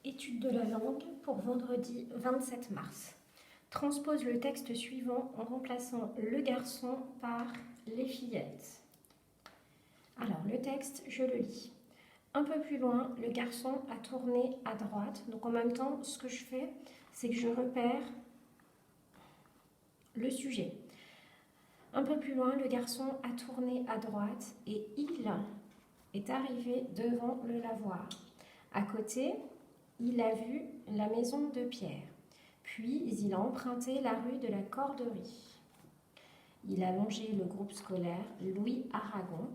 Étude de la langue pour vendredi 27 mars. Transpose le texte suivant en remplaçant le garçon par les fillettes. Alors, le texte, je le lis. Un peu plus loin, le garçon a tourné à droite. Donc, en même temps, ce que je fais, c'est que je repère le sujet. Un peu plus loin, le garçon a tourné à droite et il est arrivé devant le lavoir. À côté, il a vu la maison de Pierre. Puis, il a emprunté la rue de la Corderie. Il a longé le groupe scolaire Louis Aragon.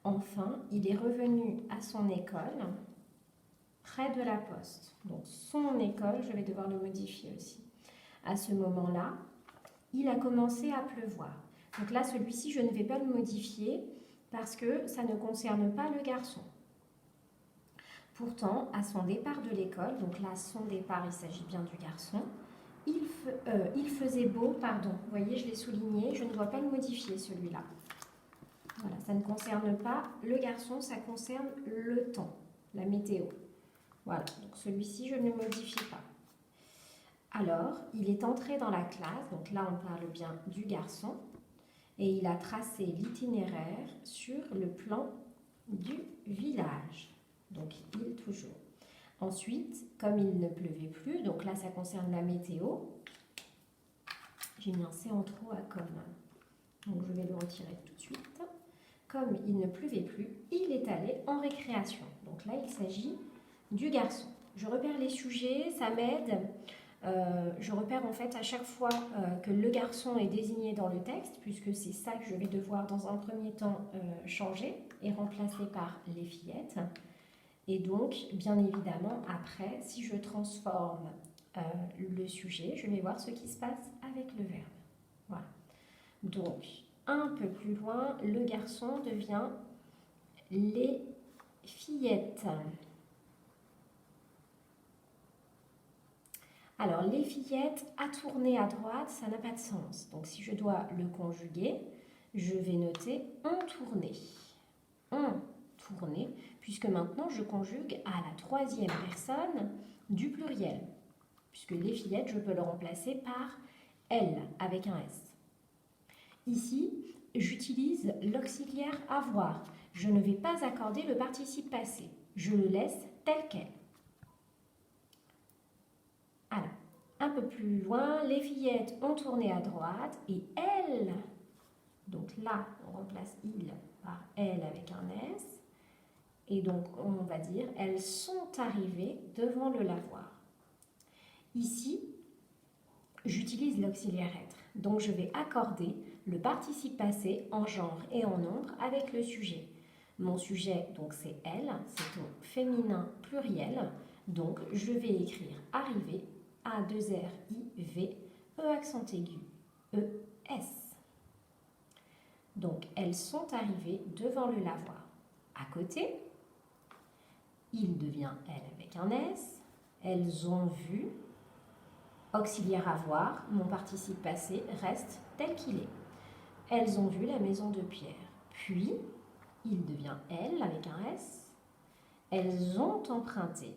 Enfin, il est revenu à son école, près de la poste. Donc, son école, je vais devoir le modifier aussi. À ce moment-là, il a commencé à pleuvoir. Donc là, celui-ci, je ne vais pas le modifier parce que ça ne concerne pas le garçon. Pourtant, à son départ de l'école, donc là, son départ, il s'agit bien du garçon, il faisait beau, pardon, vous voyez, je l'ai souligné, je ne dois pas le modifier celui-là. Voilà, ça ne concerne pas le garçon, ça concerne le temps, la météo. Voilà, donc celui-ci, je ne le modifie pas. Alors, il est entré dans la classe, donc là, on parle bien du garçon, et il a tracé l'itinéraire sur le plan du village. Donc, il toujours. Ensuite, comme il ne pleuvait plus, donc là, ça concerne la météo. J'ai mis un C en trop à comme. Donc, je vais le retirer tout de suite. Comme il ne pleuvait plus, il est allé en récréation. Donc là, il s'agit du garçon. Je repère les sujets, ça m'aide. Je repère en fait à chaque fois que le garçon est désigné dans le texte, puisque c'est ça que je vais devoir dans un premier temps changer et remplacer par les fillettes. Et donc, bien évidemment, après, si je transforme le sujet, je vais voir ce qui se passe avec le verbe. Voilà. Donc, un peu plus loin, le garçon devient les fillettes. Alors, les fillettes, à tourner à droite, ça n'a pas de sens. Donc, si je dois le conjuguer, je vais noter on tourner. On tourner, puisque maintenant je conjugue à la troisième personne du pluriel. Puisque les fillettes, je peux le remplacer par elles avec un S. Ici, j'utilise l'auxiliaire avoir. Je ne vais pas accorder le participe passé. Je le laisse tel quel. Alors, un peu plus loin, les fillettes ont tourné à droite et elles, donc là, on remplace il par elle avec un S. Et donc, on va dire, elles sont arrivées devant le lavoir. Ici, j'utilise l'auxiliaire être. Donc, je vais accorder le participe passé en genre et en nombre avec le sujet. Mon sujet, donc, c'est elle, c'est au féminin pluriel. Donc, je vais écrire arriver, A2RIV, E accent aigu, ES. Donc, elles sont arrivées devant le lavoir. À côté, il devient elle avec un S. Elles ont vu, auxiliaire avoir, mon participe passé reste tel qu'il est. Elles ont vu la maison de Pierre. Puis, il devient elle avec un S. Elles ont emprunté.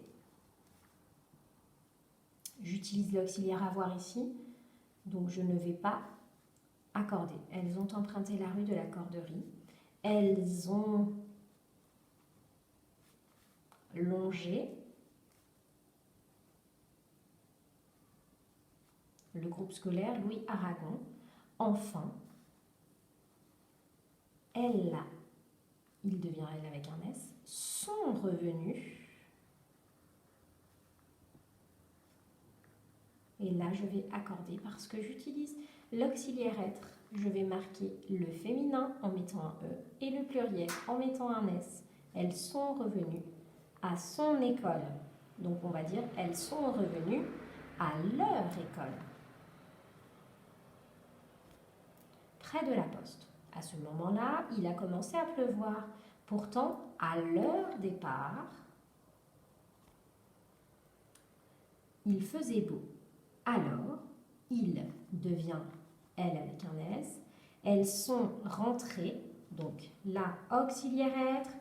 J'utilise l'auxiliaire avoir ici, donc je ne vais pas accorder. Elles ont emprunté la rue de la Corderie. Elles ont longé le groupe scolaire Louis Aragon. Enfin, elles, il devient elle avec un S, sont revenus. Et là, je vais accorder parce que j'utilise l'auxiliaire être. Je vais marquer le féminin en mettant un E et le pluriel en mettant un S. Elles sont revenues à son école. Donc, on va dire elles sont revenues à leur école. Près de la poste. À ce moment-là, il a commencé à pleuvoir. Pourtant, à leur départ, il faisait beau. Alors, il devient elle avec un S. Elles sont rentrées. Donc là, auxiliaire être,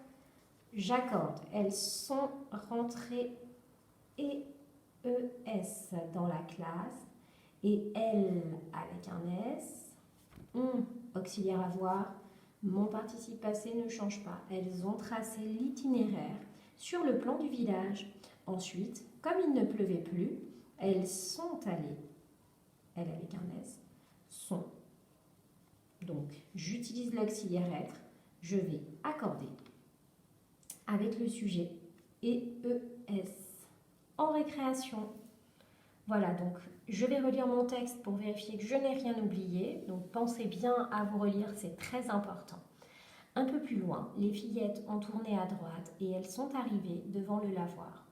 j'accorde. Elles sont rentrées et ES dans la classe et elles avec un S. Auxiliaire avoir, mon participe passé ne change pas. Elles ont tracé l'itinéraire sur le plan du village. Ensuite, comme il ne pleuvait plus, elles sont allées, elles avec un S, sont. Donc, j'utilise l'auxiliaire être, je vais accorder avec le sujet et ES. En récréation. Voilà, donc je vais relire mon texte pour vérifier que je n'ai rien oublié. Donc pensez bien à vous relire, c'est très important. Un peu plus loin, les fillettes ont tourné à droite et elles sont arrivées devant le lavoir.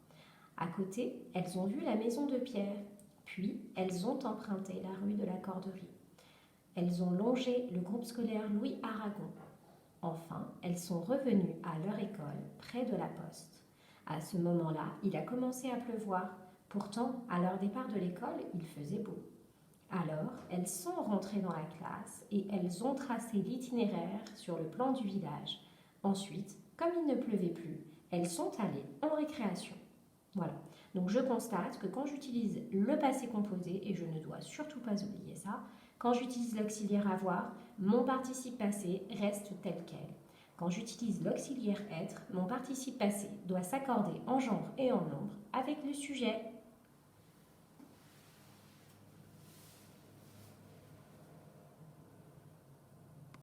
À côté, elles ont vu la maison de Pierre, puis elles ont emprunté la rue de la Corderie. Elles ont longé le groupe scolaire Louis Aragon. Enfin, elles sont revenues à leur école, près de la poste. À ce moment-là, il a commencé à pleuvoir. Pourtant, à leur départ de l'école, il faisait beau. Alors, elles sont rentrées dans la classe et elles ont tracé l'itinéraire sur le plan du village. Ensuite, comme il ne pleuvait plus, elles sont allées en récréation. Voilà. Donc, je constate que quand j'utilise le passé composé, et je ne dois surtout pas oublier ça, quand j'utilise l'auxiliaire avoir, mon participe passé reste tel quel. Quand j'utilise l'auxiliaire être, mon participe passé doit s'accorder en genre et en nombre avec le sujet.